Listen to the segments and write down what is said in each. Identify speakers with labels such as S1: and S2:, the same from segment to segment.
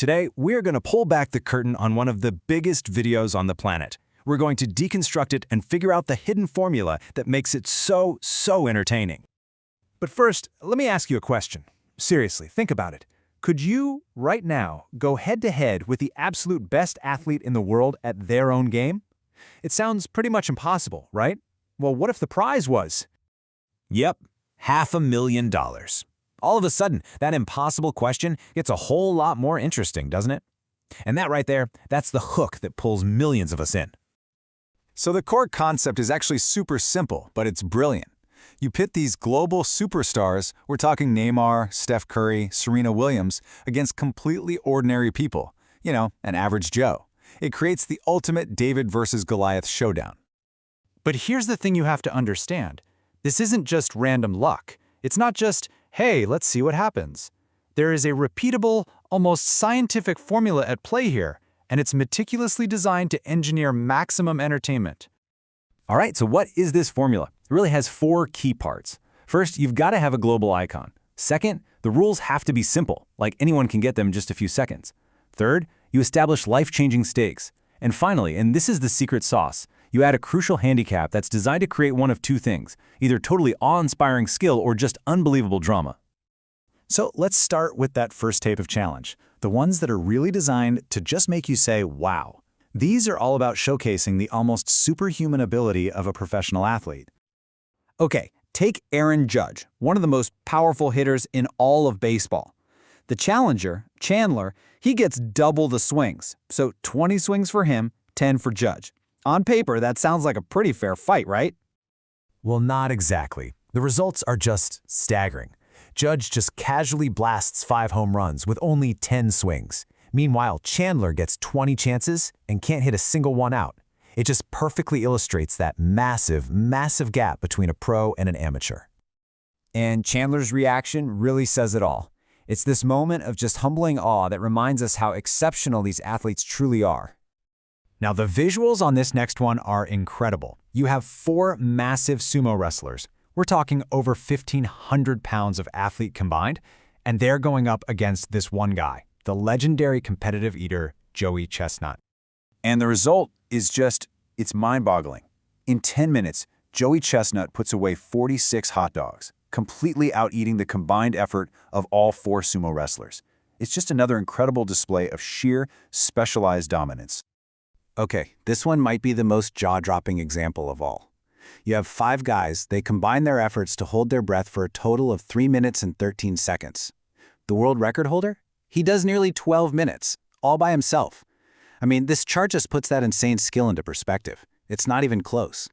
S1: Today, we're going to pull back the curtain on one of the biggest videos on the planet. We're going to deconstruct it and figure out the hidden formula that makes it so entertaining. But first, let me ask you a question. Seriously, think about it. Could you, right now, go head-to-head with the absolute best athlete in the world at their own game? It sounds pretty much impossible, right? Well, what if the prize was? Yep, $500,000. All of a sudden, that impossible question gets a whole lot more interesting, doesn't it? And that right there, that's the hook that pulls millions of us in.
S2: So the core concept is actually super simple, but it's brilliant. You pit these global superstars, we're talking Neymar, Steph Curry, Serena Williams, against completely ordinary people, an average Joe. It creates the ultimate David versus Goliath showdown.
S3: But here's the thing you have to understand. This isn't just random luck. It's not just, hey, let's see what happens. There is a repeatable, almost scientific formula at play here, and it's meticulously designed to engineer maximum entertainment.
S1: All right, so what is this formula? It really has 4 key parts. First, you've got to have a global icon. Second, the rules have to be simple, like anyone can get them in just a few seconds. Third, you establish life-changing stakes. And finally, and this is the secret sauce, you add a crucial handicap that's designed to create one of 2 things, either totally awe-inspiring skill or just unbelievable drama.
S3: So let's start with that first tape of challenge, the ones that are really designed to just make you say, wow. These are all about showcasing the almost superhuman ability of a professional athlete. Okay, take Aaron Judge, one of the most powerful hitters in all of baseball. The challenger, Chandler, he gets double the swings, so 20 swings for him, 10 for Judge. On paper, that sounds like a pretty fair fight, right?
S1: Well, not exactly. The results are just staggering. Judge just casually blasts 5 home runs with only 10 swings. Meanwhile, Chandler gets 20 chances and can't hit a single one out. It just perfectly illustrates that massive gap between a pro and an amateur.
S4: And Chandler's reaction really says it all. It's this moment of just humbling awe that reminds us how exceptional these athletes truly are.
S3: Now, the visuals on this next one are incredible. You have 4 massive sumo wrestlers. We're talking over 1,500 pounds of athlete combined, and they're going up against this one guy, the legendary competitive eater, Joey Chestnut.
S2: And the result is it's mind-boggling. In 10 minutes, Joey Chestnut puts away 46 hot dogs, completely out-eating the combined effort of all 4 sumo wrestlers. It's just another incredible display of sheer, specialized dominance.
S3: Okay, this one might be the most jaw-dropping example of all. You have 5 guys, they combine their efforts to hold their breath for a total of 3 minutes and 13 seconds. The world record holder? He does nearly 12 minutes, all by himself. I mean, this chart just puts that insane skill into perspective. It's not even close.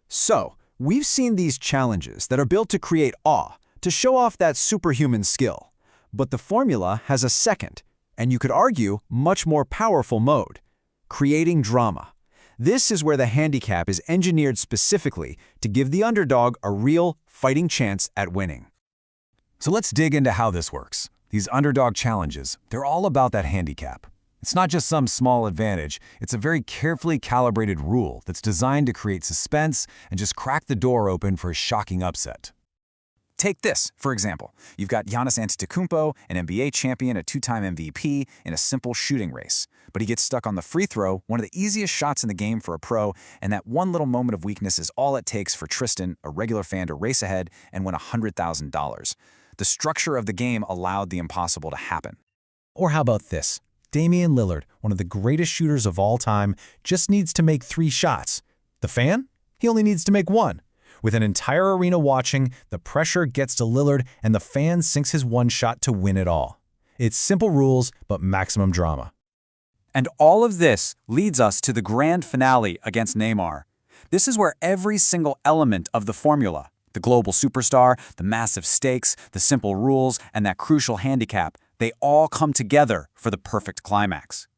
S1: So, we've seen these challenges that are built to create awe, to show off that superhuman skill. But the formula has a second, and you could argue, much more powerful mode: creating drama. This is where the handicap is engineered specifically to give the underdog a real fighting chance at winning. So let's dig into how this works. These underdog challenges, they're all about that handicap. It's not just some small advantage, it's a very carefully calibrated rule that's designed to create suspense and just crack the door open for a shocking upset. Take this, for example. You've got Giannis Antetokounmpo, an NBA champion, a 2-time MVP, in a simple shooting race. But he gets stuck on the free throw, one of the easiest shots in the game for a pro, and that one little moment of weakness is all it takes for Tristan, a regular fan, to race ahead and win $100,000. The structure of the game allowed the impossible to happen.
S3: Or how about this? Damian Lillard, one of the greatest shooters of all time, just needs to make 3 shots. The fan? He only needs to make 1. With an entire arena watching, the pressure gets to Lillard and the fan sinks his 1 shot to win it all. It's simple rules, but maximum drama.
S5: And all of this leads us to the grand finale against Neymar. This is where every single element of the formula, the global superstar, the massive stakes, the simple rules, and that crucial handicap, they all come together for the perfect climax.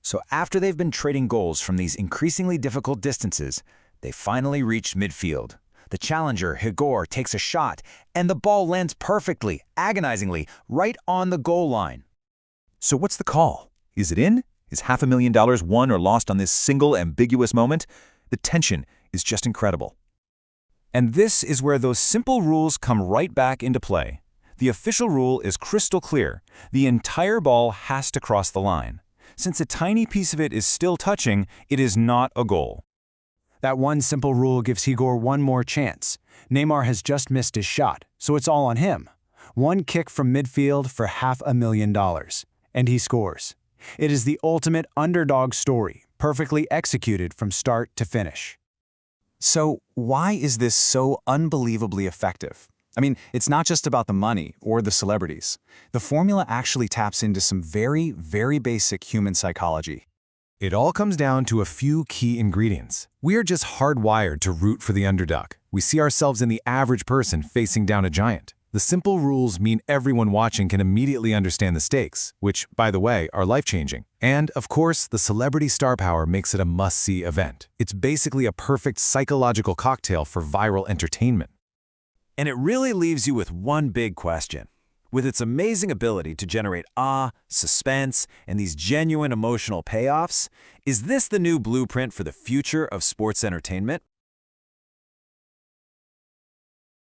S1: So after they've been trading goals from these increasingly difficult distances, they finally reach midfield. The challenger, Higor, takes a shot, and the ball lands perfectly, agonizingly, right on the goal line. So what's the call? Is it in? Is $500,000 won or lost on this single ambiguous moment? The tension is just incredible. And this is where those simple rules come right back into play.
S2: The official rule is crystal clear. The entire ball has to cross the line. Since a tiny piece of it is still touching, it is not a goal.
S1: That one simple rule gives Igor one more chance. Neymar has just missed his shot, so it's all on him. One kick from midfield for $500,000, and he scores. It is the ultimate underdog story, perfectly executed from start to finish.
S3: So why is this so unbelievably effective? I mean, it's not just about the money or the celebrities. The formula actually taps into some very, very basic human psychology.
S2: It all comes down to a few key ingredients. We are just hardwired to root for the underdog. We see ourselves in the average person facing down a giant. The simple rules mean everyone watching can immediately understand the stakes, which, by the way, are life-changing. And, of course, the celebrity star power makes it a must-see event. It's basically a perfect psychological cocktail for viral entertainment.
S1: And it really leaves you with one big question. With its amazing ability to generate awe, suspense, and these genuine emotional payoffs, is this the new blueprint for the future of sports entertainment?